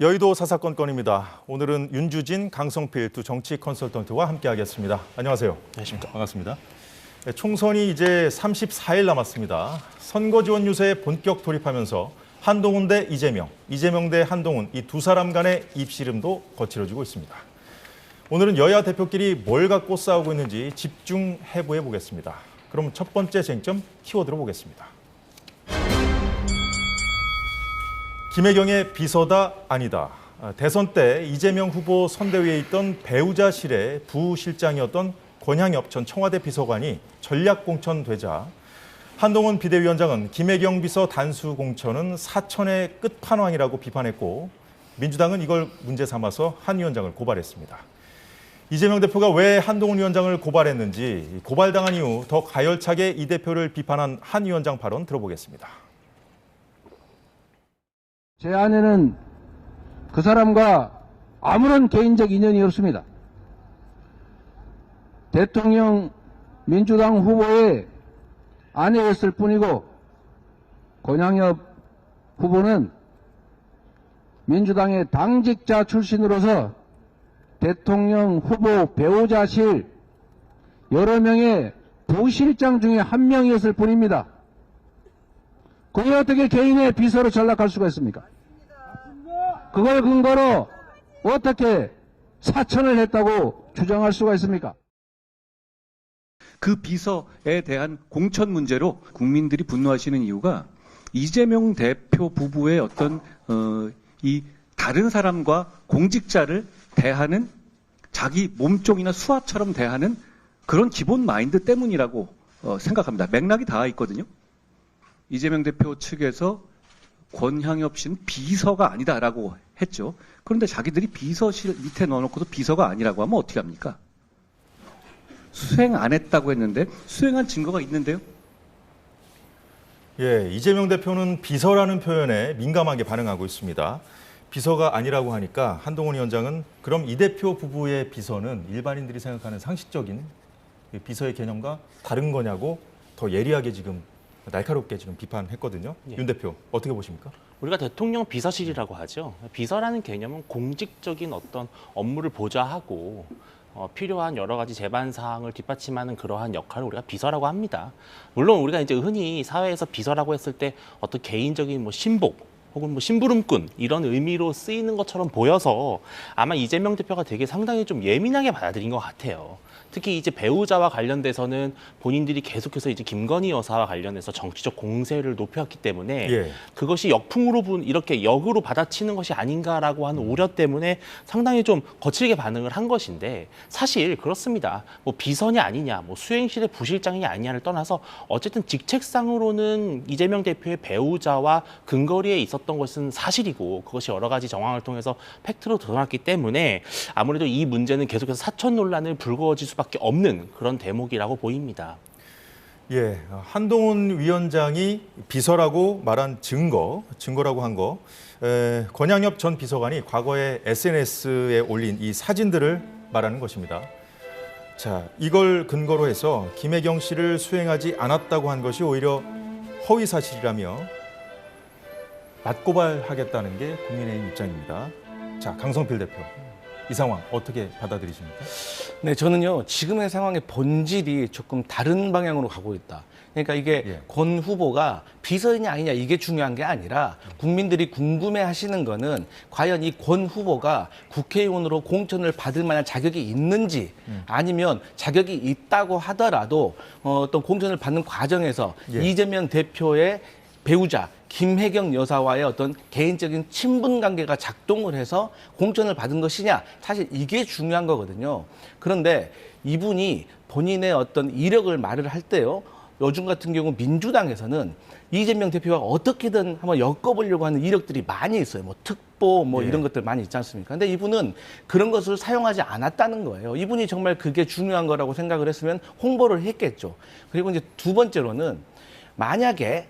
여의도 사사건 건입니다. 오늘은 윤주진, 강성필 두 정치 컨설턴트와 함께하겠습니다. 안녕하세요. 안녕하십니까. 반갑습니다. 총선이 이제 34일 남았습니다. 선거 지원 유세에 본격 돌입하면서 한동훈 대 이재명, 이재명 대 한동훈 이 두 사람 간의 입씨름도 거칠어지고 있습니다. 오늘은 여야 대표끼리 뭘 갖고 싸우고 있는지 집중 해부해 보겠습니다. 그럼 첫 번째 쟁점 키워드로 보겠습니다. 김혜경의 비서다 아니다. 대선 때 이재명 후보 선대위에 있던 배우자실의 부실장이었던 권향엽 전 청와대 비서관이 전략 공천되자 한동훈 비대위원장은 김혜경 비서 단수 공천은 사천의 끝판왕이라고 비판했고 민주당은 이걸 문제 삼아서 한 위원장을 고발했습니다. 이재명 대표가 왜 한동훈 위원장을 고발했는지 고발당한 이후 더 가열차게 이 대표를 비판한 한 위원장 발언 들어보겠습니다. 제 아내는 그 사람과 아무런 개인적 인연이 없습니다. 대통령 민주당 후보의 아내였을 뿐이고 권향엽 후보는 민주당의 당직자 출신으로서 대통령 후보 배우자실 여러 명의 부실장 중에 한 명이었을 뿐입니다. 그게 어떻게 개인의 비서로 전락할 수가 있습니까? 그걸 근거로 어떻게 사천을 했다고 주장할 수가 있습니까? 그 비서에 대한 공천 문제로 국민들이 분노하시는 이유가 이재명 대표 부부의 어떤 이 다른 사람과 공직자를 대하는 자기 몸종이나 수하처럼 대하는 그런 기본 마인드 때문이라고 생각합니다. 맥락이 닿아 있거든요. 이재명 대표 측에서 권향엽 씨는 비서가 아니다라고 했죠. 그런데 자기들이 비서실 밑에 넣어놓고도 비서가 아니라고 하면 어떻게 합니까? 수행 안 했다고 했는데 수행한 증거가 있는데요. 예, 이재명 대표는 비서라는 표현에 민감하게 반응하고 있습니다. 비서가 아니라고 하니까 한동훈 위원장은 그럼 이 대표 부부의 비서는 일반인들이 생각하는 상식적인 비서의 개념과 다른 거냐고 더 예리하게 지금 날카롭게 지금 비판했거든요. 예. 윤 대표 어떻게 보십니까? 우리가 대통령 비서실이라고 하죠. 비서라는 개념은 공직적인 어떤 업무를 보좌하고 필요한 여러 가지 제반 사항을 뒷받침하는 그러한 역할을 우리가 비서라고 합니다. 물론 우리가 이제 흔히 사회에서 비서라고 했을 때 어떤 개인적인 뭐 신복 혹은 뭐 심부름꾼 이런 의미로 쓰이는 것처럼 보여서 아마 이재명 대표가 되게 상당히 좀 예민하게 받아들인 것 같아요. 특히 이제 배우자와 관련돼서는 본인들이 계속해서 이제 김건희 여사와 관련해서 정치적 공세를 높였기 때문에 예. 그것이 역풍으로 이렇게 역으로 받아치는 것이 아닌가라고 하는 우려 때문에 상당히 좀 거칠게 반응을 한 것인데 사실 그렇습니다. 뭐 비서냐 아니냐, 뭐 수행실의 부실장이냐 아니냐를 떠나서 어쨌든 직책상으로는 이재명 대표의 배우자와 근거리에 있었던 것은 사실이고 그것이 여러 가지 정황을 통해서 팩트로 드러났기 때문에 아무래도 이 문제는 계속해서 사천 논란을 불거질 수밖에 없는 그런 대목이라고 보입니다. 예, 한동훈 위원장이 비서라고 말한 증거라고 한 거, 권향엽 전 비서관이 과거에 SNS에 올린 이 사진들을 말하는 것입니다. 자, 이걸 근거로 해서 김혜경 씨를 수행하지 않았다고 한 것이 오히려 허위 사실이라며 맞고발하겠다는 게 국민의힘 입장입니다. 자, 강성필 대표. 이 상황 어떻게 받아들이십니까? 네, 저는요, 지금의 상황의 본질이 조금 다른 방향으로 가고 있다. 그러니까 이게 예. 권 후보가 비서이냐 아니냐 이게 중요한 게 아니라 국민들이 궁금해 하시는 거는 과연 이 권 후보가 국회의원으로 공천을 받을 만한 자격이 있는지 아니면 자격이 있다고 하더라도 어떤 공천을 받는 과정에서 예. 이재명 대표의 배우자 김혜경 여사와의 어떤 개인적인 친분 관계가 작동을 해서 공천을 받은 것이냐, 사실 이게 중요한 거거든요. 그런데 이분이 본인의 어떤 이력을 말을 할 때요, 요즘 같은 경우 민주당에서는 이재명 대표가 어떻게든 한번 엮어보려고 하는 이력들이 많이 있어요. 뭐 특보 뭐 예. 이런 것들 많이 있지 않습니까? 근데 이분은 그런 것을 사용하지 않았다는 거예요. 이분이 정말 그게 중요한 거라고 생각을 했으면 홍보를 했겠죠. 그리고 이제 두 번째로는 만약에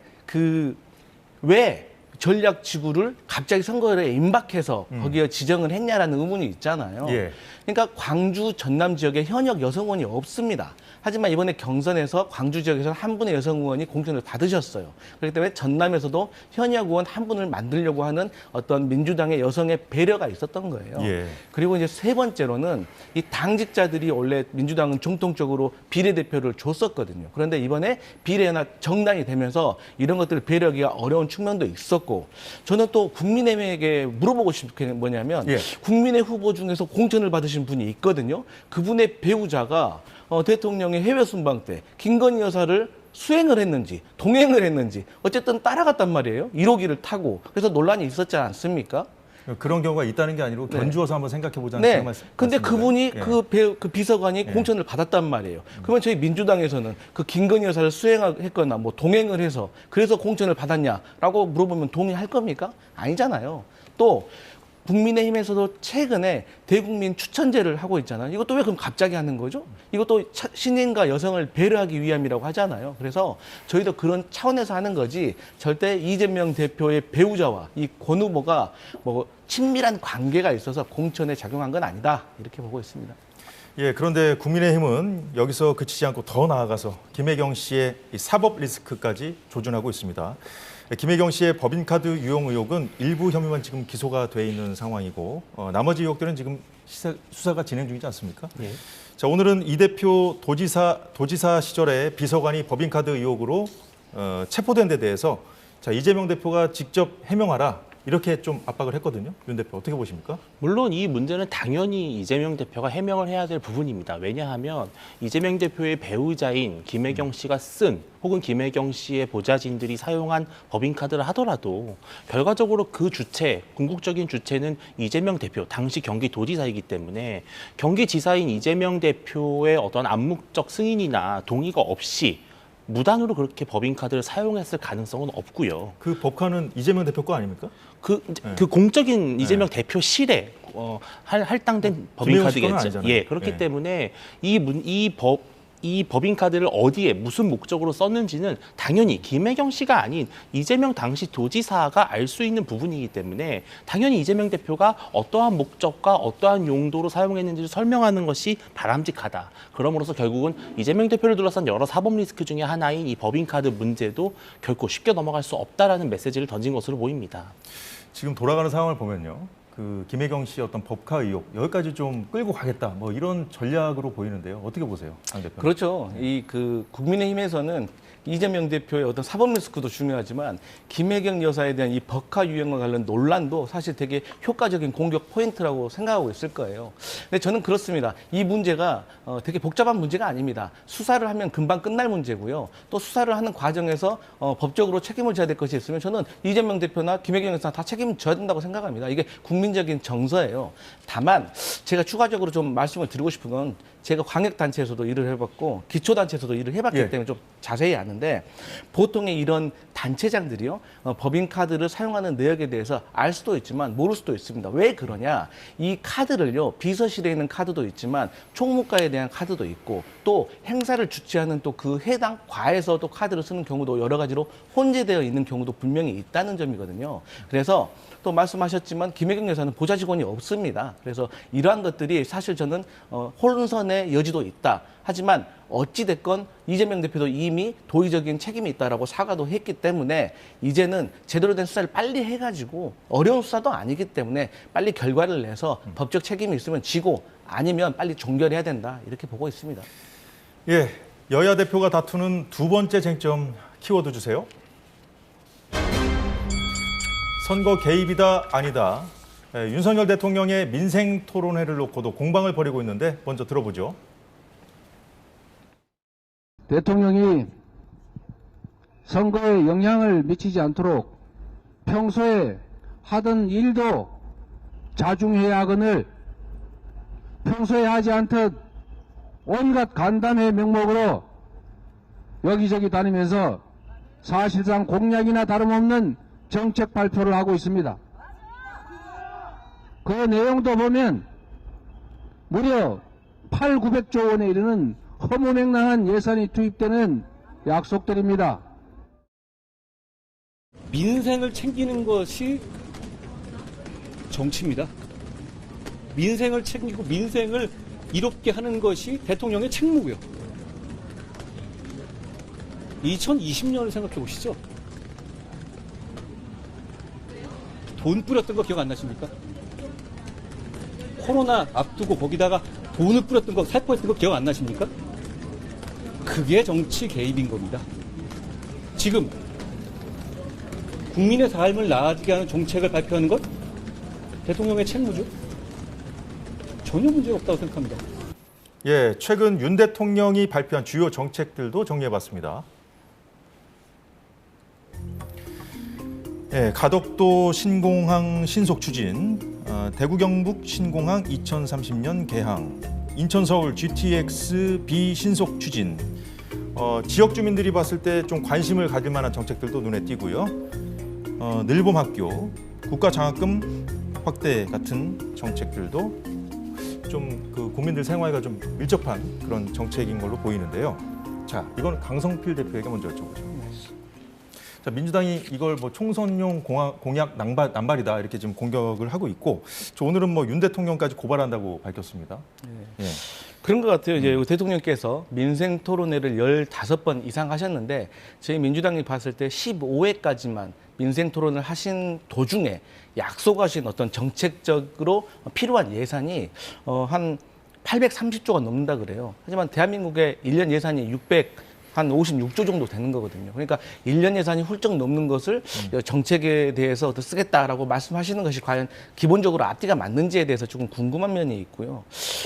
왜 전략지구를 갑자기 선거에 임박해서 거기에 지정을 했냐라는 의문이 있잖아요. 예. 그러니까 광주 전남 지역에 현역 여성 의원이 없습니다. 하지만 이번에 경선에서 광주 지역에서 한 분의 여성 의원이 공천을 받으셨어요. 그렇기 때문에 전남에서도 현역 의원 한 분을 만들려고 하는 어떤 민주당의 여성의 배려가 있었던 거예요. 예. 그리고 이제 세 번째로는 이 당직자들이 원래 민주당은 정통적으로 비례대표를 줬었거든요. 그런데 이번에 비례나 정당이 되면서 이런 것들을 배려하기가 어려운 측면도 있었고, 저는 또 국민의힘에게 물어보고 싶은 게 뭐냐면 예. 국민의 후보 중에서 공천을 받으신 분이 있거든요. 그분의 배우자가 대통령의 해외 순방 때 김건희 여사를 수행을 했는지 동행을 했는지 어쨌든 따라갔단 말이에요. 1호기를 타고. 그래서 논란이 있었지 않습니까? 그런 경우가 있다는 게 아니고 네. 견주어서 한번 생각해 보자는 네. 그런 말씀. 근데 말씀인가요? 그분이 예. 그 비서관이 예. 공천을 받았단 말이에요. 그러면 저희 민주당에서는 그 김건희 여사를 수행했거나 뭐 동행을 해서 그래서 공천을 받았냐라고 물어보면 동의할 겁니까? 아니잖아요. 또 국민의힘에서도 최근에 대국민 추천제를 하고 있잖아요. 이것도 왜 그럼 갑자기 하는 거죠? 이것도 신인과 여성을 배려하기 위함이라고 하잖아요. 그래서 저희도 그런 차원에서 하는 거지 절대 이재명 대표의 배우자와 이 권 후보가 뭐 친밀한 관계가 있어서 공천에 작용한 건 아니다. 이렇게 보고 있습니다. 예, 그런데 국민의힘은 여기서 그치지 않고 더 나아가서 김혜경 씨의 이 사법 리스크까지 조준하고 있습니다. 김혜경 씨의 법인카드 유용 의혹은 일부 혐의만 지금 기소가 돼 있는 상황이고 나머지 의혹들은 지금 수사가 진행 중이지 않습니까? 예. 자, 오늘은 이 대표 도지사 시절에 비서관이 법인카드 의혹으로 체포된 데 대해서 자, 이재명 대표가 직접 해명하라 이렇게 좀 압박을 했거든요. 윤 대표 어떻게 보십니까? 물론 이 문제는 당연히 이재명 대표가 해명을 해야 될 부분입니다. 왜냐하면 이재명 대표의 배우자인 김혜경 씨가 쓴 혹은 김혜경 씨의 보좌진들이 사용한 법인카드를 하더라도 결과적으로 그 주체, 궁극적인 주체는 이재명 대표, 당시 경기도지사이기 때문에 경기지사인 이재명 대표의 어떤 암묵적 승인이나 동의가 없이 무단으로 그렇게 법인카드를 사용했을 가능성은 없고요. 그 법카는 이재명 대표 거 아닙니까? 그 공적인 이재명 대표실에 할당된 김혜경 씨 거는 법인카드겠죠. 아니잖아요. 예, 그렇기 예. 때문에 이 법인카드를 어디에 무슨 목적으로 썼는지는 당연히 김혜경 씨가 아닌 이재명 당시 도지사가 알 수 있는 부분이기 때문에 당연히 이재명 대표가 어떠한 목적과 어떠한 용도로 사용했는지를 설명하는 것이 바람직하다. 그럼으로써 결국은 이재명 대표를 둘러싼 여러 사법 리스크 중에 하나인 이 법인카드 문제도 결코 쉽게 넘어갈 수 없다라는 메시지를 던진 것으로 보입니다. 지금 돌아가는 상황을 보면요. 그 김혜경 씨의 어떤 법카 의혹 여기까지 좀 끌고 가겠다. 뭐 이런 전략으로 보이는데요. 어떻게 보세요, 강 대표? 그렇죠. 국민의힘에서는 이재명 대표의 어떤 사법 리스크도 중요하지만 김혜경 여사에 대한 이 법카 유형과 관련 논란도 사실 되게 효과적인 공격 포인트라고 생각하고 있을 거예요. 근데 저는 그렇습니다. 이 문제가 되게 복잡한 문제가 아닙니다. 수사를 하면 금방 끝날 문제고요. 또 수사를 하는 과정에서 법적으로 책임을 져야 될 것이 있으면 저는 이재명 대표나 김혜경 여사 다 책임을 져야 된다고 생각합니다. 이게 국민적인 정서예요. 다만 제가 추가적으로 좀 말씀을 드리고 싶은 건 제가 광역단체에서도 일을 해봤고 기초단체에서도 일을 해봤기 예. 때문에 좀 자세히 아는데 보통의 이런 단체장들이요 법인카드를 사용하는 내역에 대해서 알 수도 있지만 모를 수도 있습니다. 왜 그러냐? 이 카드를요 비서실에 있는 카드도 있지만 총무과에 대한 카드도 있고 또 행사를 주최하는 또 그 해당 과에서 또 카드를 쓰는 경우도 여러 가지로 혼재되어 있는 경우도 분명히 있다는 점이거든요. 그래서 또 말씀하셨지만 김혜경 여사는 보좌 직원이 없습니다. 그래서 이러한 것들이 사실 저는 혼선의 여지도 있다. 하지만 어찌됐건 이재명 대표도 이미 도의적인 책임이 있다라고 사과도 했기 때문에 이제는 제대로 된 수사를 빨리 해가지고 어려운 수사도 아니기 때문에 빨리 결과를 내서 법적 책임이 있으면 지고 아니면 빨리 종결해야 된다. 이렇게 보고 있습니다. 예, 여야 대표가 다투는 두 번째 쟁점 키워드 주세요. 선거 개입이다 아니다. 윤석열 대통령의 민생 토론회를 놓고도 공방을 벌이고 있는데 먼저 들어보죠. 대통령이 선거에 영향을 미치지 않도록 평소에 하던 일도 자중해야 하거늘 평소에 하지 않듯 온갖 간담회 명목으로 여기저기 다니면서 사실상 공약이나 다름없는 정책 발표를 하고 있습니다. 그 내용도 보면 무려 8,900조 원에 이르는 허무맹랑한 예산이 투입되는 약속들입니다. 민생을 챙기는 것이 정치입니다. 민생을 챙기고 민생을 이롭게 하는 것이 대통령의 책무고요. 2020년을 생각해 보시죠. 돈 뿌렸던 거 기억 안 나십니까? 코로나 앞두고 거기다가 돈을 뿌렸던 거, 살포했던 거 기억 안 나십니까? 그게 정치 개입인 겁니다. 지금 국민의 삶을 나아지게 하는 정책을 발표하는 것 대통령의 책무죠. 전혀 문제가 없다고 생각합니다. 예, 최근 윤 대통령이 발표한 주요 정책들도 정리해봤습니다. 예, 가덕도 신공항 신속 추진, 대구 경북 신공항 2030년 개항, 인천 서울 GTX 비신속 추진, 지역 주민들이 봤을 때 좀 관심을 가질 만한 정책들도 눈에 띄고요. 늘봄 학교, 국가 장학금 확대 같은 정책들도 좀 그 국민들 생활과 좀 밀접한 그런 정책인 걸로 보이는데요. 자, 이건 강성필 대표에게 먼저 여쭤보죠. 자, 민주당이 이걸 뭐 총선용 공약 남발이다 이렇게 지금 공격을 하고 있고, 오늘은 뭐 윤 대통령까지 고발한다고 밝혔습니다. 예. 그런 것 같아요. 이제 대통령께서 민생 토론회를 15번 이상 하셨는데 저희 민주당이 봤을 때 15회까지만 민생 토론을 하신 도중에 약속하신 어떤 정책적으로 필요한 예산이 한 830조가 넘는다 그래요. 하지만 대한민국의 1년 예산이 한 56조 정도 되는 거거든요. 그러니까 1년 예산이 훌쩍 넘는 것을 정책에 대해서 어떻게 쓰겠다라고 말씀하시는 것이 과연 기본적으로 앞뒤가 맞는지에 대해서 조금 궁금한 면이 있고요.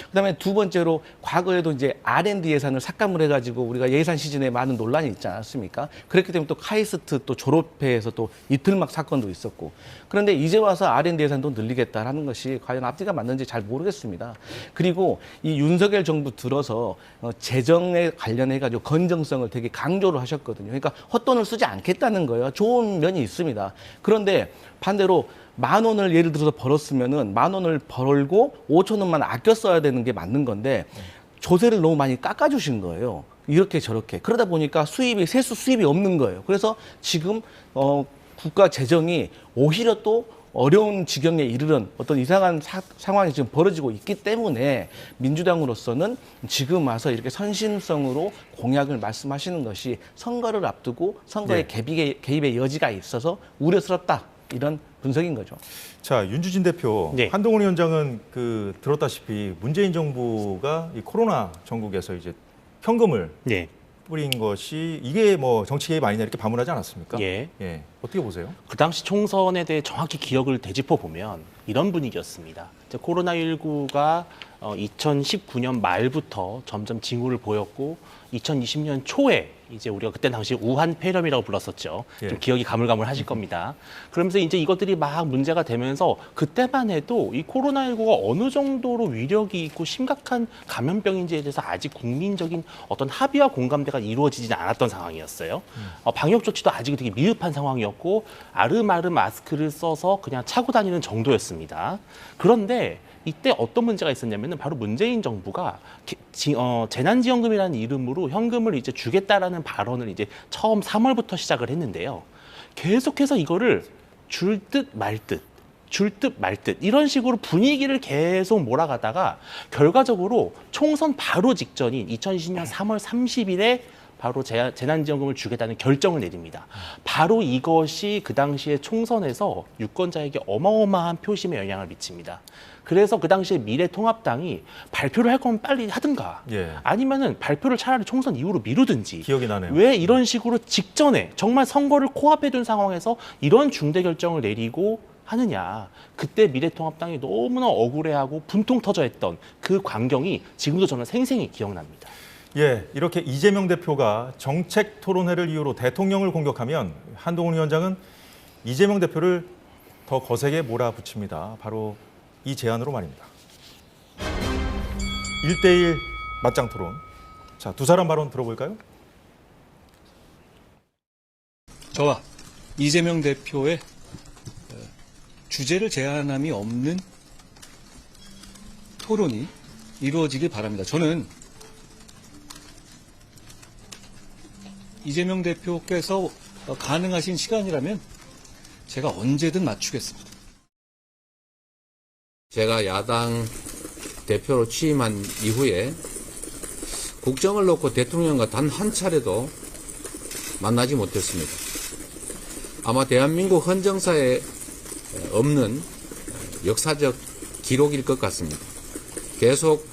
그다음에 두 번째로 과거에도 이제 R&D 예산을 삭감을 해가지고 우리가 예산 시즌에 많은 논란이 있지 않았습니까? 그렇기 때문에 또 카이스트 또 졸업회에서 또 이틀막 사건도 있었고. 그런데 이제 와서 R&D 예산도 늘리겠다라는 것이 과연 앞뒤가 맞는지 잘 모르겠습니다. 그리고 이 윤석열 정부 들어서 재정에 관련해가지고 건정성을 되게 강조를 하셨거든요. 그러니까 헛돈을 쓰지 않겠다는 거예요. 좋은 면이 있습니다. 그런데 반대로 10,000원을 예를 들어서 벌었으면은 10,000원을 벌고 5,000원만 아껴 써야 되는 게 맞는 건데 조세를 너무 많이 깎아주신 거예요. 이렇게 저렇게. 그러다 보니까 세수 수입이 없는 거예요. 그래서 지금 국가 재정이 오히려 또 어려운 지경에 이르는 어떤 이상한 상황이 지금 벌어지고 있기 때문에 민주당으로서는 지금 와서 이렇게 선심성으로 공약을 말씀하시는 것이 선거를 앞두고 선거의 개입의 여지가 있어서 우려스럽다. 이런 분석인 거죠. 자, 윤주진 대표, 네. 한동훈 위원장은 들었다시피 문재인 정부가 이 코로나 전국에서 이제 현금을 네. 뿌린 것이 이게 뭐 정치 개입 아니냐 이렇게 반문하지 않았습니까? 예. 예. 어떻게 보세요? 그 당시 총선에 대해 정확히 기억을 되짚어 보면 이런 분위기였습니다. 코로나19가 2019년 말부터 점점 징후를 보였고 2020년 초에 이제 우리가 그때 당시 우한 폐렴이라고 불렀었죠. 예. 좀 기억이 가물가물하실 겁니다. 그러면서 이제 이것들이 막 문제가 되면서 그때만 해도 이 코로나19가 어느 정도로 위력이 있고 심각한 감염병인지에 대해서 아직 국민적인 어떤 합의와 공감대가 이루어지지 않았던 상황이었어요. 방역 조치도 아직 되게 미흡한 상황이었고 아름아름 마스크를 써서 그냥 차고 다니는 정도였습니다. 그런데 이때 어떤 문제가 있었냐면은 바로 문재인 정부가 재난지원금이라는 이름으로 현금을 이제 주겠다라는 발언을 이제 처음 3월부터 시작을 했는데요. 계속해서 이거를 줄 듯 말 듯, 줄 듯 말 듯 이런 식으로 분위기를 계속 몰아가다가 결과적으로 총선 바로 직전인 2020년 3월 30일에 바로 재난지원금을 주겠다는 결정을 내립니다. 바로 이것이 그 당시에 총선에서 유권자에게 어마어마한 표심에 영향을 미칩니다. 그래서 그 당시에 미래통합당이 발표를 할 거면 빨리 하든가 예. 아니면은 발표를 차라리 총선 이후로 미루든지 기억이 나네요. 왜 이런 식으로 직전에 정말 선거를 코앞에 둔 상황에서 이런 중대 결정을 내리고 하느냐. 그때 미래통합당이 너무나 억울해하고 분통 터져 했던 그 광경이 지금도 저는 생생히 기억납니다. 예, 이렇게 이재명 대표가 정책 토론회를 이유로 대통령을 공격하면 한동훈 위원장은 이재명 대표를 더 거세게 몰아붙입니다. 바로 이 제안으로 말입니다. 1대1 맞짱 토론. 자, 두 사람 발언 들어볼까요? 저와 이재명 대표의 주제를 제한함이 없는 토론이 이루어지길 바랍니다. 저는 이재명 대표께서 가능하신 시간이라면 제가 언제든 맞추겠습니다. 제가 야당 대표로 취임한 이후에 국정을 놓고 대통령과 단 한 차례도 만나지 못했습니다. 아마 대한민국 헌정사에 없는 역사적 기록일 것 같습니다. 계속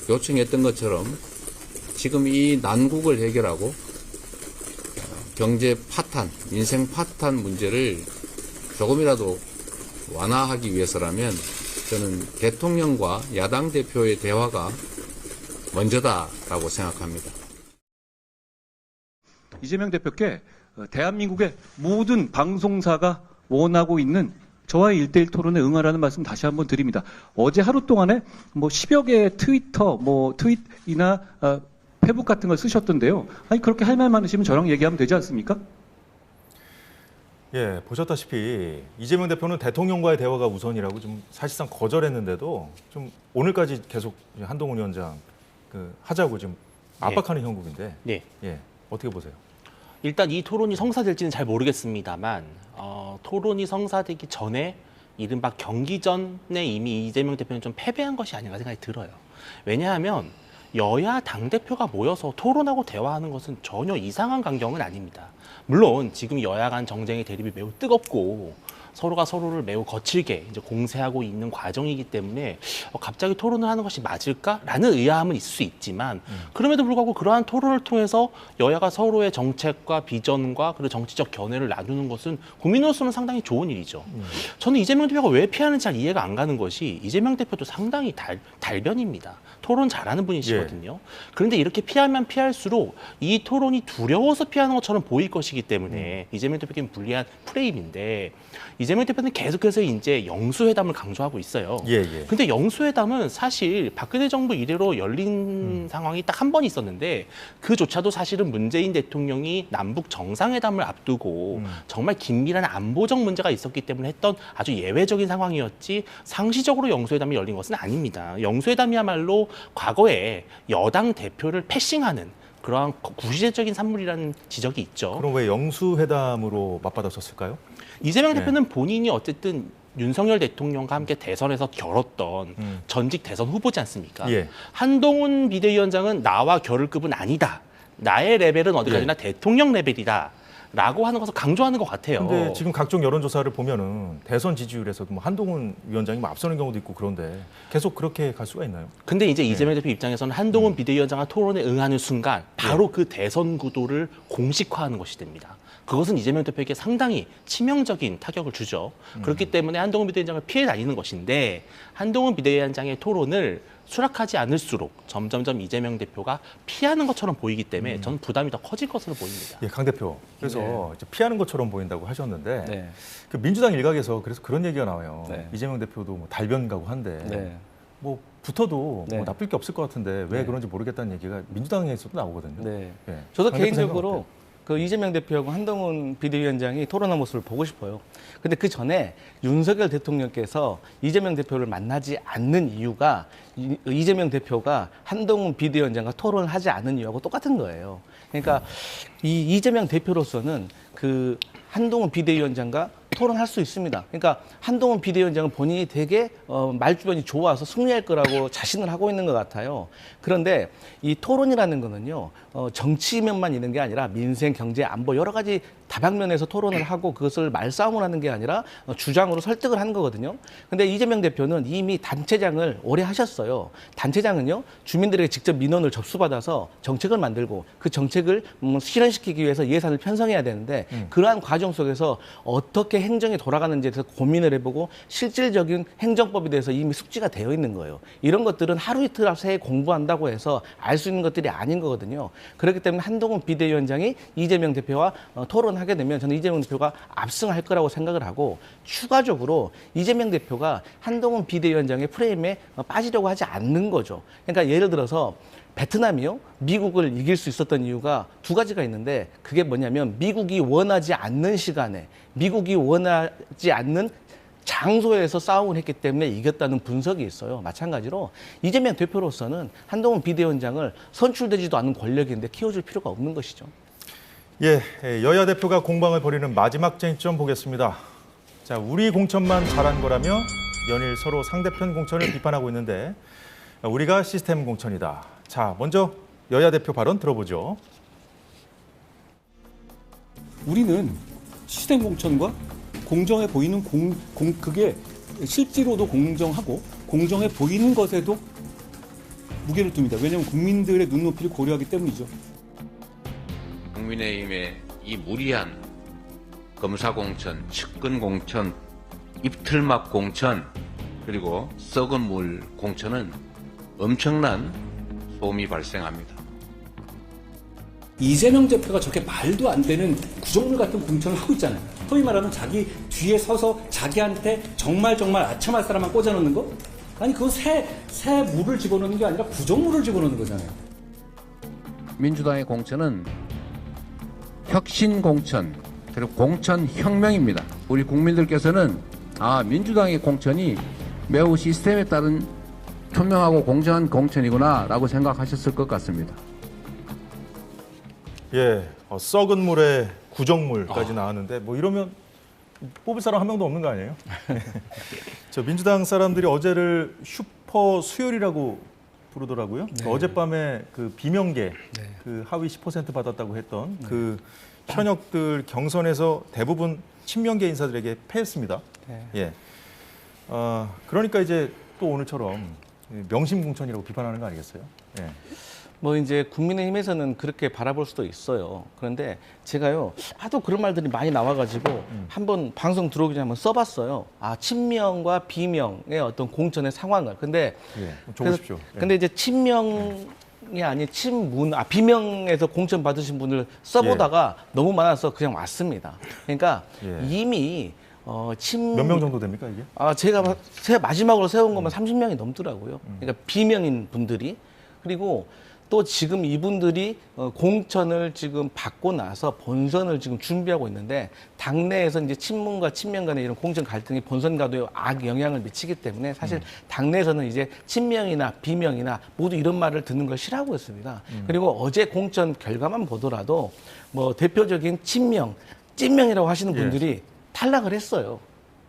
요청했던 것처럼 지금 이 난국을 해결하고 경제 파탄, 민생 파탄 문제를 조금이라도 완화하기 위해서라면 저는 대통령과 야당 대표의 대화가 먼저다라고 생각합니다. 이재명 대표께 대한민국의 모든 방송사가 원하고 있는 저와의 1대1 토론에 응하라는 말씀 다시 한번 드립니다. 어제 하루 동안에 뭐 10여 개의 트위터, 트윗이나 페북 같은 걸 쓰셨던데요. 아니, 그렇게 할 말 많으시면 저랑 얘기하면 되지 않습니까? 예, 보셨다시피 이재명 대표는 대통령과의 대화가 우선이라고 좀 사실상 거절했는데도 좀 오늘까지 계속 한동훈 위원장 하자고 좀 압박하는 형국인데, 네. 예, 어떻게 보세요? 일단 이 토론이 성사될지는 잘 모르겠습니다만 토론이 성사되기 전에 이른바 경기전에 이미 이재명 대표는 좀 패배한 것이 아닌가 생각이 들어요. 왜냐하면 여야 당대표가 모여서 토론하고 대화하는 것은 전혀 이상한 광경은 아닙니다. 물론 지금 여야 간 정쟁의 대립이 매우 뜨겁고 서로가 서로를 매우 거칠게 이제 공세하고 있는 과정이기 때문에 갑자기 토론을 하는 것이 맞을까라는 의아함은 있을 수 있지만 그럼에도 불구하고 그러한 토론을 통해서 여야가 서로의 정책과 비전과 그리고 정치적 견해를 나누는 것은 국민으로서는 상당히 좋은 일이죠. 저는 이재명 대표가 왜 피하는지 잘 이해가 안 가는 것이 이재명 대표도 상당히 달변입니다. 토론 잘하는 분이시거든요. 그런데 이렇게 피하면 피할수록 이 토론이 두려워서 피하는 것처럼 보일 것이기 때문에 이재명 대표에게는 불리한 프레임인데 이재명 대표는 계속해서 이제 영수회담을 강조하고 있어요. 예. 근데 영수회담은 사실 박근혜 정부 이래로 열린 상황이 딱 한 번 있었는데 그조차도 사실은 문재인 대통령이 남북 정상회담을 앞두고 정말 긴밀한 안보적 문제가 있었기 때문에 했던 아주 예외적인 상황이었지 상시적으로 영수회담이 열린 것은 아닙니다. 영수회담이야말로 과거에 여당 대표를 패싱하는 그러한 구시대적인 산물이라는 지적이 있죠. 그럼 왜 영수회담으로 맞받아쳤을까요? 이재명 네. 대표는 본인이 어쨌든 윤석열 대통령과 함께 대선에서 겨뤘던 전직 대선 후보지 않습니까? 예. 한동훈 비대위원장은 나와 겨룰 급은 아니다. 나의 레벨은 어디까지나 대통령 레벨이다. 라고 하는 것을 강조하는 것 같아요. 근데 지금 각종 여론조사를 보면은 대선 지지율에서도 뭐 한동훈 위원장이 뭐 앞서는 경우도 있고 그런데 계속 그렇게 갈 수가 있나요? 근데 이제 이재명 대표 입장에서는 한동훈 비대위원장과 토론에 응하는 순간 바로 그 대선 구도를 공식화하는 것이 됩니다. 그것은 이재명 대표에게 상당히 치명적인 타격을 주죠. 그렇기 때문에 한동훈 비대위원장을 피해 다니는 것인데 한동훈 비대위원장의 토론을 수락하지 않을수록 점점점 이재명 대표가 피하는 것처럼 보이기 때문에 저는 부담이 더 커질 것으로 보입니다. 예, 강 대표. 그래서 이제 피하는 것처럼 보인다고 하셨는데 네. 그 민주당 일각에서 그래서 그런 얘기가 나와요. 네. 이재명 대표도 뭐 달변 가고 한데 네. 뭐 붙어도 네. 뭐 나쁠 게 없을 것 같은데 왜 네. 그런지 모르겠다는 얘기가 민주당에서도 나오거든요. 네. 예. 저도 강 대표 생각은 개인적으로 어때요? 그 이재명 대표하고 한동훈 비대위원장이 토론한 모습을 보고 싶어요. 근데 그 전에 윤석열 대통령께서 이재명 대표를 만나지 않는 이유가 이재명 대표가 한동훈 비대위원장과 토론을 하지 않은 이유하고 똑같은 거예요. 그러니까 이 이재명 대표로서는 그 한동훈 비대위원장과 토론할 수 있습니다. 그러니까 한동훈 비대위원장은 본인이 되게 말주변이 좋아서 승리할 거라고 자신을 하고 있는 것 같아요. 그런데 이 토론이라는 거는요, 정치면만 있는 게 아니라 민생, 경제, 안보 여러 가지 다방면에서 토론을 하고 그것을 말싸움을 하는 게 아니라 주장으로 설득을 하는 거거든요. 근데 이재명 대표는 이미 단체장을 오래 하셨어요. 단체장은요, 주민들에게 직접 민원을 접수받아서 정책을 만들고 그 정책을 실현시키기 위해서 예산을 편성해야 되는데 그러한 과정 속에서 어떻게 행정이 돌아가는지에 대해서 고민을 해보고 실질적인 행정법에 대해서 이미 숙지가 되어 있는 거예요. 이런 것들은 하루 이틀 새에 공부한다고 해서 알 수 있는 것들이 아닌 거거든요. 그렇기 때문에 한동훈 비대위원장이 이재명 대표와 토론하게 되면 저는 이재명 대표가 압승할 거라고 생각을 하고 추가적으로 이재명 대표가 한동훈 비대위원장의 프레임에 빠지려고 하지 않는 거죠. 그러니까 예를 들어서 베트남이요, 미국을 이길 수 있었던 이유가 두 가지가 있는데 그게 뭐냐면 미국이 원하지 않는 시간에 미국이 원하지 않는 장소에서 싸움을 했기 때문에 이겼다는 분석이 있어요. 마찬가지로 이재명 대표로서는 한동훈 비대위원장을 선출되지도 않은 권력인데 키워줄 필요가 없는 것이죠. 예, 여야 대표가 공방을 벌이는 마지막 쟁점 보겠습니다. 자, 우리 공천만 잘한 거라며 연일 서로 상대편 공천을 비판하고 있는데 우리가 시스템 공천이다. 자, 먼저 여야 대표 발언 들어보죠. 우리는 시스템 공천과 공정해 보이는 그게 실제로도 공정하고 공정해 보이는 것에도 무게를 둡니다. 왜냐하면 국민들의 눈높이를 고려하기 때문이죠. 국민의힘의 이 무리한 검사공천, 측근공천, 입틀막 공천, 그리고 썩은 물 공천은 엄청난 소음이 발생합니다. 이재명 대표가 저렇게 말도 안 되는 구정물 같은 공천을 하고 있잖아요. 소위 말하면 자기 뒤에 서서 자기한테 정말 아첨할 사람만 꽂아놓는 거? 아니 그건 새 물을 집어넣는 게 아니라 구정물을 집어넣는 거잖아요. 민주당의 공천은 혁신 공천 그리고 공천 혁명입니다. 우리 국민들께서는 민주당의 공천이 매우 시스템에 따른 투명하고 공정한 공천이구나라고 생각하셨을 것 같습니다. 예, 썩은 물에 구정물까지 나왔는데 뭐 이러면 뽑을 사람 한 명도 없는 거 아니에요? 저 민주당 사람들이 어제를 슈퍼 수요일이라고 부르더라고요. 네. 어젯밤에 그 비명계 네. 그 하위 10% 받았다고 했던 그 현역들 경선에서 대부분 친명계 인사들에게 패했습니다. 네. 예. 그러니까 이제 또 오늘처럼 명심공천이라고 비판하는 거 아니겠어요? 예. 뭐 이제 국민의힘에서는 그렇게 바라볼 수도 있어요. 그런데 제가요 하도 그런 말들이 많이 나와가지고 한번 방송 들어오기 전에 한번 써봤어요. 친명과 비명의 어떤 공천의 상황을. 근데 적으십시오. 근데 이제 친명이 아닌 비명에서 공천 받으신 분을 써보다가 너무 많아서 그냥 왔습니다. 그러니까 이미 몇 명 정도 됩니까 이게? 제가 마지막으로 세운 것만 30명이 넘더라고요. 그러니까 비명인 분들이. 그리고 또 지금 이분들이 공천을 지금 받고 나서 본선을 지금 준비하고 있는데 당내에서 이제 친문과 친명 간의 이런 공천 갈등이 본선과도 악영향을 미치기 때문에 사실 당내에서는 이제 친명이나 비명이나 모두 이런 말을 듣는 걸 싫어하고 있습니다. 그리고 어제 공천 결과만 보더라도 뭐 대표적인 찐명이라고 하시는 분들이 탈락을 했어요.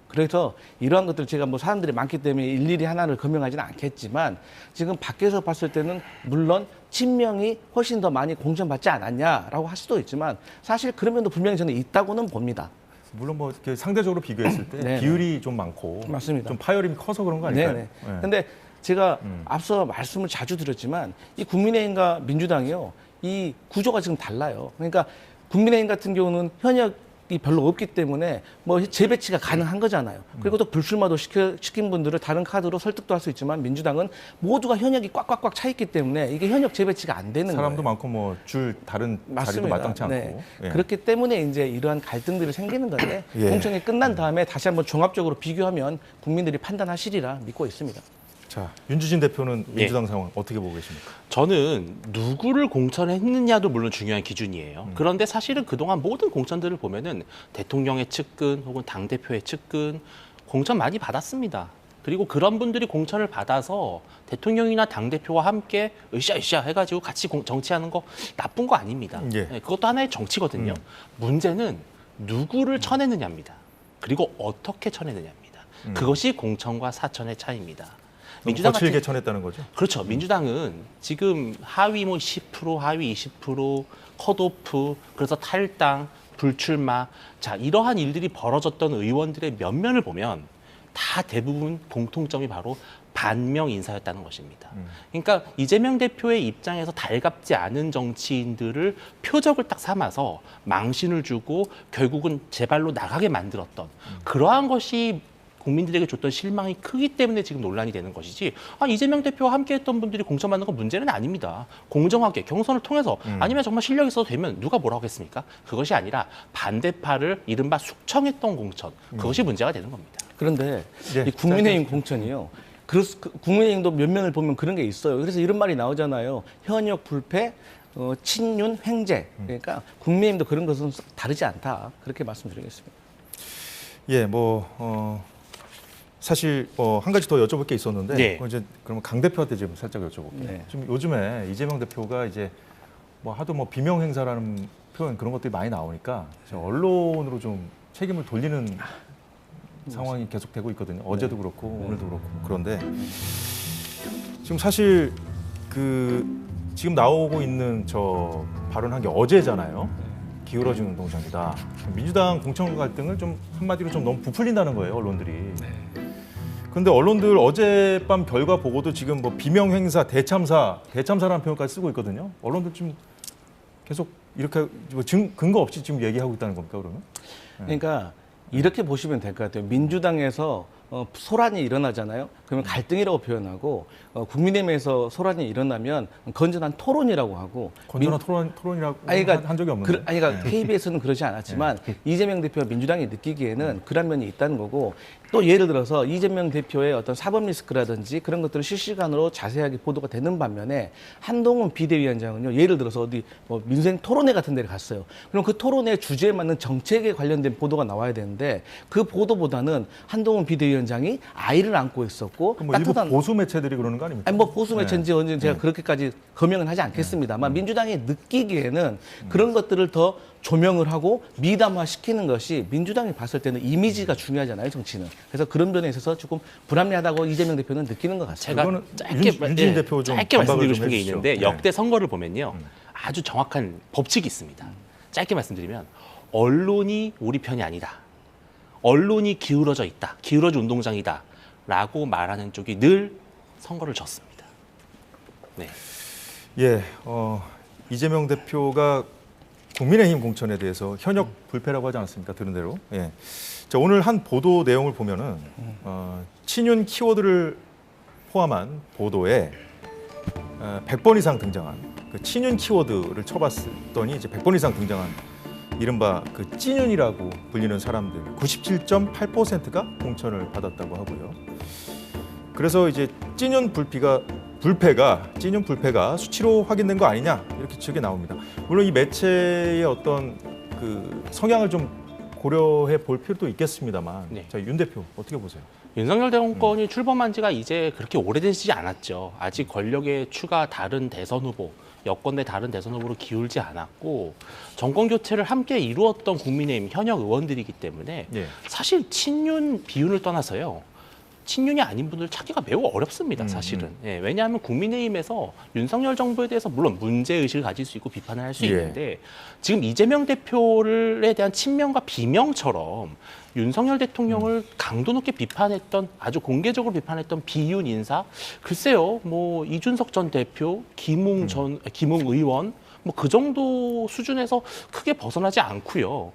그래서 이러한 것들 제가 뭐 사람들이 많기 때문에 일일이 하나를 검명하지는 않겠지만 지금 밖에서 봤을 때는 물론 친명이 훨씬 더 많이 공천받지 않았냐라고 할 수도 있지만 사실 그런 면도 분명히 저는 있다고는 봅니다. 물론 뭐 이렇게 상대적으로 비교했을 때 네네. 비율이 좀 많고 맞습니다. 좀 파열음이 커서 그런 거 아닐까요? 네네. 근데 제가 앞서 말씀을 자주 드렸지만 이 국민의힘과 민주당이요. 이 구조가 지금 달라요. 그러니까 국민의힘 같은 경우는 현역이 별로 없기 때문에 뭐 재배치가 가능한 거잖아요. 그리고 또 불출마도 시킨 분들을 다른 카드로 설득도 할 수 있지만 민주당은 모두가 현역이 꽉꽉꽉 차 있기 때문에 이게 현역 재배치가 안 되는 사람도 거예요. 많고 뭐 줄 다른 자리도 맞습니다. 마땅치 않고. 네. 예. 그렇기 때문에 이제 이러한 갈등들이 생기는 건데 공천이 끝난 다음에 다시 한번 종합적으로 비교하면 국민들이 판단하시리라 믿고 있습니다. 자, 윤주진 대표는 민주당 상황 어떻게 보고 계십니까? 저는 누구를 공천했느냐도 물론 중요한 기준이에요. 그런데 사실은 그동안 모든 공천들을 보면은 대통령의 측근 혹은 당대표의 측근 공천 많이 받았습니다. 그리고 그런 분들이 공천을 받아서 대통령이나 당대표와 함께 으쌰으쌰 해가지고 같이 정치하는 거 나쁜 거 아닙니다. 네, 그것도 하나의 정치거든요. 문제는 누구를 쳐내느냐입니다. 그리고 어떻게 쳐내느냐입니다. 그것이 공천과 사천의 차이입니다. 민주당 거칠게 쳐냈다는 거죠? 그렇죠. 민주당은 지금 하위 뭐 10%, 하위 20%, 컷오프, 그래서 탈당, 불출마. 자, 이러한 일들이 벌어졌던 의원들의 면면을 보면 다 대부분 공통점이 바로 반명 인사였다는 것입니다. 그러니까 이재명 대표의 입장에서 달갑지 않은 정치인들을 표적을 딱 삼아서 망신을 주고 결국은 제발로 나가게 만들었던 그러한 것이 국민들에게 줬던 실망이 크기 때문에 지금 논란이 되는 것이지 이재명 대표와 함께했던 분들이 공천받는 건 문제는 아닙니다. 공정하게 경선을 통해서 아니면 정말 실력이 있어도 되면 누가 뭐라고 하겠습니까? 그것이 아니라 반대파를 이른바 숙청했던 공천 그것이 문제가 되는 겁니다. 그런데 이 국민의힘 공천이요. 국민의힘도 면면을 보면 그런 게 있어요. 그래서 이런 말이 나오잖아요. 현역 불패, 친윤 횡재. 그러니까 국민의힘도 그런 것은 다르지 않다. 그렇게 말씀드리겠습니다. 예, 사실 한 가지 더 여쭤볼 게 있었는데 그건 이제 그러면 강 대표한테 좀 살짝 여쭤볼게요. 지금 요즘에 이재명 대표가 이제 하도 비명 행사라는 표현 그런 것들이 많이 나오니까 언론으로 좀 책임을 돌리는 상황이 계속되고 있거든요. 어제도 그렇고 오늘도 그렇고. 그런데 지금 사실 지금 나오고 있는 저 발언한 게 어제잖아요. 기울어진 운동장이다. 민주당 공천 갈등을 좀 한마디로 좀 너무 부풀린다는 거예요, 언론들이. 그런데 언론들 어젯밤 결과 보고도 지금 뭐 비명 행사, 대참사라는 표현까지 쓰고 있거든요. 언론들 좀 계속 이렇게 뭐 근거 없이 지금 얘기하고 있다는 겁니까, 그러면? 그러니까 이렇게 보시면 될 것 같아요. 민주당에서 소란이 일어나잖아요. 그러면 갈등이라고 표현하고 국민의힘에서 소란이 일어나면 건전한 토론이라고 하고 건전한 토론이라고 그러니까 한 적이 없는데. 그러니까 KBS는 그러지 않았지만 이재명 대표와 민주당이 느끼기에는 그런 면이 있다는 거고 또 예를 들어서 이재명 대표의 어떤 사법 리스크라든지 그런 것들을 실시간으로 자세하게 보도가 되는 반면에 한동훈 비대위원장은요. 예를 들어서 어디 뭐 민생 토론회 같은 데를 갔어요. 그럼 그 토론회 주제에 맞는 정책에 관련된 보도가 나와야 되는데 그 보도보다는 한동훈 비대위원장이 아이를 안고 있었고 뭐 일부 보수 매체들이 그러는 거 아닙니까? 아니 뭐 보수 매체인지 언제 제가 그렇게까지 검명은 하지 않겠습니다만 민주당이 느끼기에는 그런 것들을 더 조명을 하고 미담화시키는 것이 민주당이 봤을 때는 이미지가 중요하잖아요, 정치는. 그래서 그런 면에 있어서 조금 불합리하다고 이재명 대표는 느끼는 것 같습니다. 그거는 제가 윤진 대표 좀 짧게 말씀드리고 반박을 싶은 게 해주시죠. 있는데 역대 선거를 보면요. 아주 정확한 법칙이 있습니다. 짧게 말씀드리면 언론이 우리 편이 아니다. 언론이 기울어져 있다. 기울어진 운동장이다. 라고 말하는 쪽이 늘 선거를 졌습니다. 네. 예, 이재명 대표가 국민의힘 공천에 대해서 현역 불패라고 하지 않았습니까? 들은 대로. 예. 자, 오늘 한 보도 내용을 보면은 친윤 키워드를 포함한 보도에 100번 이상 등장한 그 친윤 키워드를 쳐봤더니 이제 100번 이상 등장한 이른바 그 찐윤이라고 불리는 사람들 97.8%가 공천을 받았다고 하고요. 그래서 이제 찐윤 불패가 수치로 확인된 거 아니냐 이렇게 측이 나옵니다. 물론 이 매체의 어떤 그 성향을 좀 고려해 볼 필요도 있겠습니다만, 네. 자, 윤 대표 어떻게 보세요? 윤석열 정권이 출범한 지가 이제 그렇게 오래되지 않았죠. 아직 권력의 추가 다른 대선 후보, 여권 내 다른 대선 후보로 기울지 않았고 정권 교체를 함께 이루었던 국민의힘 현역 의원들이기 때문에 예. 사실 친윤 비윤을 떠나서요. 친윤이 아닌 분들 찾기가 매우 어렵습니다, 사실은. 예, 왜냐하면 국민의힘에서 윤석열 정부에 대해서 물론 문제의식을 가질 수 있고 비판을 할 수 예. 있는데 지금 이재명 대표에 대한 친명과 비명처럼 윤석열 대통령을 강도 높게 비판했던 아주 공개적으로 비판했던 비윤 인사 글쎄요, 뭐 이준석 전 대표, 김웅 의원 뭐 그 정도 수준에서 크게 벗어나지 않고요.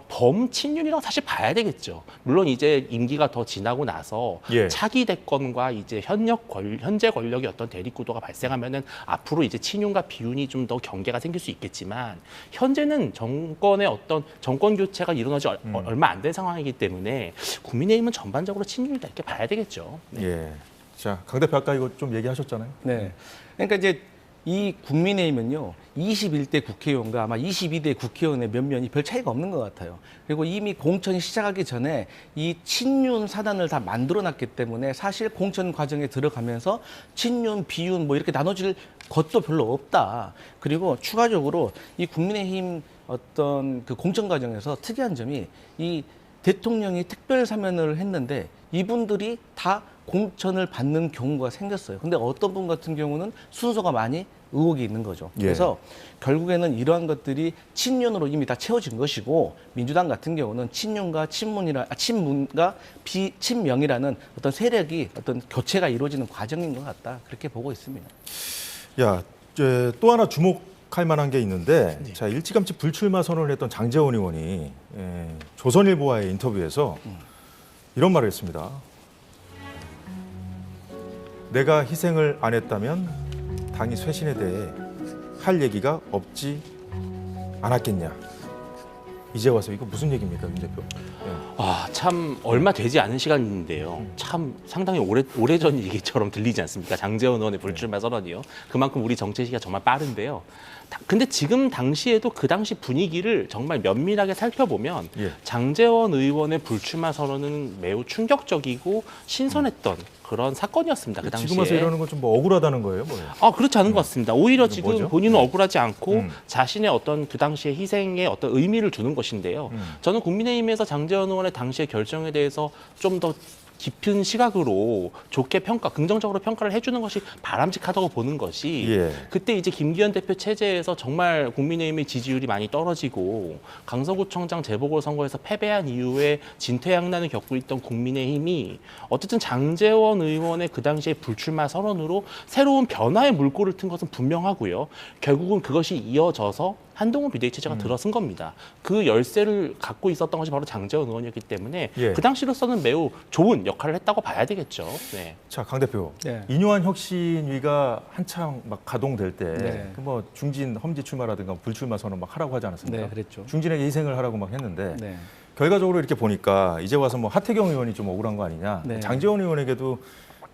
범친윤이라고 사실 봐야 되겠죠. 물론 이제 임기가 더 지나고 나서 예. 차기 대권과 이제 현재 권력의 어떤 대립구도가 발생하면은 앞으로 이제 친윤과 비윤이 좀 더 경계가 생길 수 있겠지만 현재는 정권의 어떤 정권 교체가 일어나지 얼마 안 된 상황이기 때문에 국민의힘은 전반적으로 친윤이다 이렇게 봐야 되겠죠. 네. 예. 자, 강 대표 아까 이거 좀 얘기하셨잖아요. 네. 그러니까 이제 이 국민의힘은요, 21대 국회의원과 아마 22대 국회의원의 면면이 별 차이가 없는 것 같아요. 그리고 이미 공천이 시작하기 전에 이 친윤 사단을 다 만들어놨기 때문에 사실 공천 과정에 들어가면서 친윤, 비윤 뭐 이렇게 나눠질 것도 별로 없다. 그리고 추가적으로 이 국민의힘 어떤 그 공천 과정에서 특이한 점이 이 대통령이 특별 사면을 했는데 이분들이 다 공천을 받는 경우가 생겼어요. 근데 어떤 분 같은 경우는 순서가 많이 의혹이 있는 거죠. 예. 그래서 결국에는 이러한 것들이 친윤으로 이미 다 채워진 것이고 민주당 같은 경우는 친윤과 친문과 비친명이라는 어떤 세력이 어떤 교체가 이루어지는 과정인 것 같다. 그렇게 보고 있습니다. 야, 또 하나 주목할 만한 게 있는데, 자, 일찌감치 불출마 선언을 했던 장제원 의원이 조선일보와의 인터뷰에서 이런 말을 했습니다. 내가 희생을 안 했다면 당이 쇄신에 대해 할 얘기가 없지 않았겠냐. 이제 와서 이거 무슨 얘기입니까, 윤 대표? 아, 참 얼마 되지 않은 시간인데요. 참 상당히 오래전 얘기처럼 들리지 않습니까? 장제원 의원의 불출마 선언이요. 그만큼 우리 정치 시기가 정말 빠른데요. 근데 지금 당시에도 그 당시 분위기를 정말 면밀하게 살펴보면 장제원 의원의 불출마 선언은 매우 충격적이고 신선했던 그런 사건이었습니다. 그 당시에. 지금 와서 이러는 건 좀 뭐 억울하다는 거예요, 뭐예요? 그렇지 않은 것 같습니다. 오히려 지금 뭐죠? 본인은 억울하지 않고 음. 자신의 어떤 그 당시의 희생에 어떤 의미를 두는 것인데요. 저는 국민의힘에서 장제원 의원의 당시의 결정에 대해서 좀 더 깊은 시각으로 좋게 긍정적으로 평가를 해주는 것이 바람직하다고 보는 것이 예. 그때 이제 김기현 대표 체제에서 정말 국민의힘의 지지율이 많이 떨어지고 강서구청장 재보궐선거에서 패배한 이후에 진퇴양난을 겪고 있던 국민의힘이 어쨌든 장제원 의원의 그 당시의 불출마 선언으로 새로운 변화의 물꼬를 튼 것은 분명하고요. 결국은 그것이 이어져서 한동훈 비대위 체제가 들어선 겁니다. 그 열쇠를 갖고 있었던 것이 바로 장제원 의원이었기 때문에 예. 그 당시로서는 매우 좋은 역할을 했다고 봐야 되겠죠. 네. 자, 강 대표. 네. 인요한 혁신위가 한창 막 가동될 때 네. 그 뭐 중진 험지 출마라든가 불출마 선언 막 하라고 하지 않았습니까? 네, 그랬죠. 중진에게 희생을 하라고 막 했는데 네. 결과적으로 이렇게 보니까 이제 와서 뭐 하태경 의원이 좀 억울한 거 아니냐. 네. 장제원 의원에게도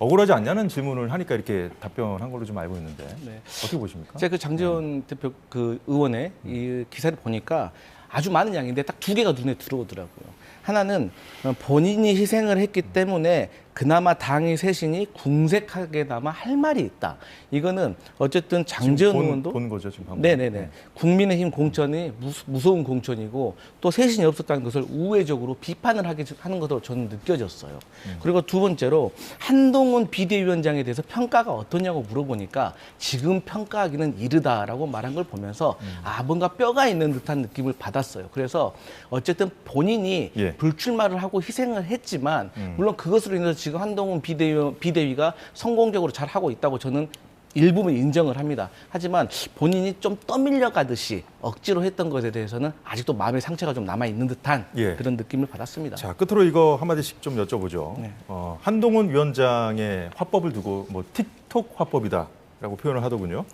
억울하지 않냐는 질문을 하니까 이렇게 답변한 걸로 좀 알고 있는데 네. 어떻게 보십니까? 제가 그 장제원 대표 그 의원의 이 기사를 보니까 아주 많은 양인데 딱 두 개가 눈에 들어오더라고요. 하나는 본인이 희생을 했기 때문에 그나마 당의 쇄신이 궁색하게나마 할 말이 있다. 이거는 어쨌든 장제원 의원도 본 거죠 지금 방금. 네네네. 국민의힘 공천이 무서운 공천이고 또 쇄신이 없었다는 것을 우회적으로 비판을 하는 것으로 저는 느껴졌어요. 그리고 두 번째로 한동훈 비대위원장에 대해서 평가가 어떠냐고 물어보니까 지금 평가하기는 이르다라고 말한 걸 보면서 뭔가 뼈가 있는 듯한 느낌을 받았어요. 그래서 어쨌든 본인이 예. 불출마를 하고 희생을 했지만 물론 그것으로 인해서 지금 한동훈 비대위가 성공적으로 잘 하고 있다고 저는 일부분 인정을 합니다. 하지만 본인이 좀 떠밀려 가듯이 억지로 했던 것에 대해서는 아직도 마음의 상처가 좀 남아 있는 듯한 예. 그런 느낌을 받았습니다. 자, 끝으로 이거 한마디씩 좀 여쭤보죠. 네. 한동훈 위원장의 화법을 두고 뭐 틱톡 화법이다라고 표현을 하더군요.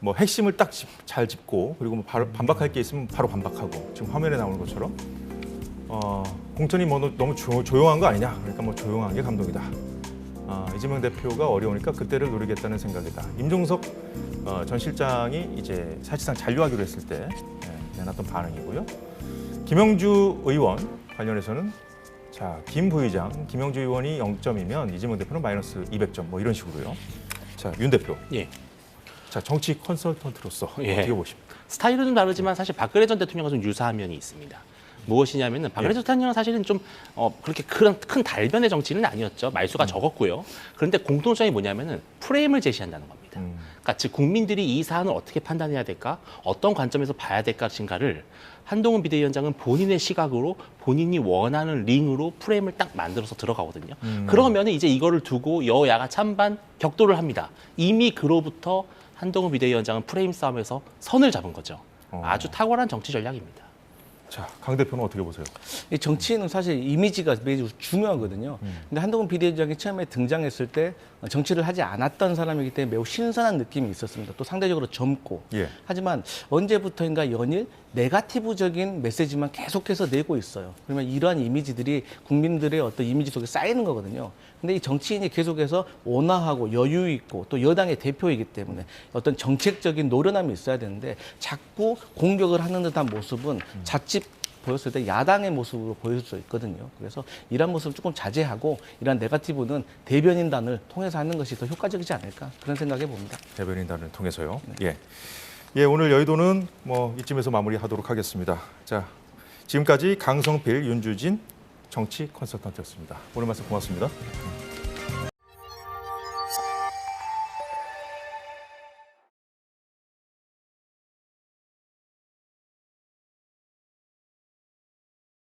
뭐 핵심을 딱 잘 짚고 그리고 뭐 바로 반박할 게 있으면 바로 반박하고 지금 화면에 나오는 것처럼 공천이 뭐 너무 조용한 거 아니냐. 그러니까 뭐 조용한 게 감동이다. 이재명 대표가 어려우니까 그때를 노리겠다는 생각이다. 임종석 전 실장이 이제 사실상 잔류하기로 했을 때 내놨던 반응이고요. 김영주 의원 관련해서는 자, 김 부의장, 김영주 의원이 0점이면 이재명 대표는 마이너스 200점 뭐 이런 식으로요. 자, 윤 대표. 예. 자, 정치 컨설턴트로서 예. 어떻게 보십니까? 스타일은 좀 다르지만 사실 박근혜 전 대통령과 좀 유사한 면이 있습니다. 무엇이냐면은 박근혜 전 대통령은 사실은 좀 그렇게 큰 달변의 정치는 아니었죠. 말수가 적었고요. 그런데 공통점이 뭐냐면은 프레임을 제시한다는 겁니다. 그러니까 즉 국민들이 이 사안을 어떻게 판단해야 될까, 어떤 관점에서 봐야 될까인가를 한동훈 비대위원장은 본인의 시각으로 본인이 원하는 링으로 프레임을 딱 만들어서 들어가거든요. 그러면 이제 이거를 두고 여야가 찬반 격돌을 합니다. 이미 그로부터 한동훈 비대위원장은 프레임 싸움에서 선을 잡은 거죠. 아주 탁월한 정치 전략입니다. 자, 강 대표는 어떻게 보세요? 이 정치인은 사실 이미지가 매우 중요하거든요. 근데 한동훈 비대위원장이 처음에 등장했을 때 정치를 하지 않았던 사람이기 때문에 매우 신선한 느낌이 있었습니다. 또 상대적으로 젊고. 예. 하지만 언제부터인가 연일 네거티브적인 메시지만 계속해서 내고 있어요. 그러면 이러한 이미지들이 국민들의 어떤 이미지 속에 쌓이는 거거든요. 근데 이 정치인이 계속해서 온화하고 여유 있고 또 여당의 대표이기 때문에 어떤 정책적인 노련함이 있어야 되는데 자꾸 공격을 하는 듯한 모습은 자칫 보였을 때 야당의 모습으로 보일 수 있거든요. 그래서 이런 모습을 조금 자제하고 이런 네거티브는 대변인단을 통해서 하는 것이 더 효과적이지 않을까 그런 생각해 봅니다. 대변인단을 통해서요. 네. 예, 오늘 여의도는 뭐 이쯤에서 마무리하도록 하겠습니다. 자, 지금까지 강성필, 윤주진 정치 컨설턴트였습니다. 오늘 말씀 고맙습니다.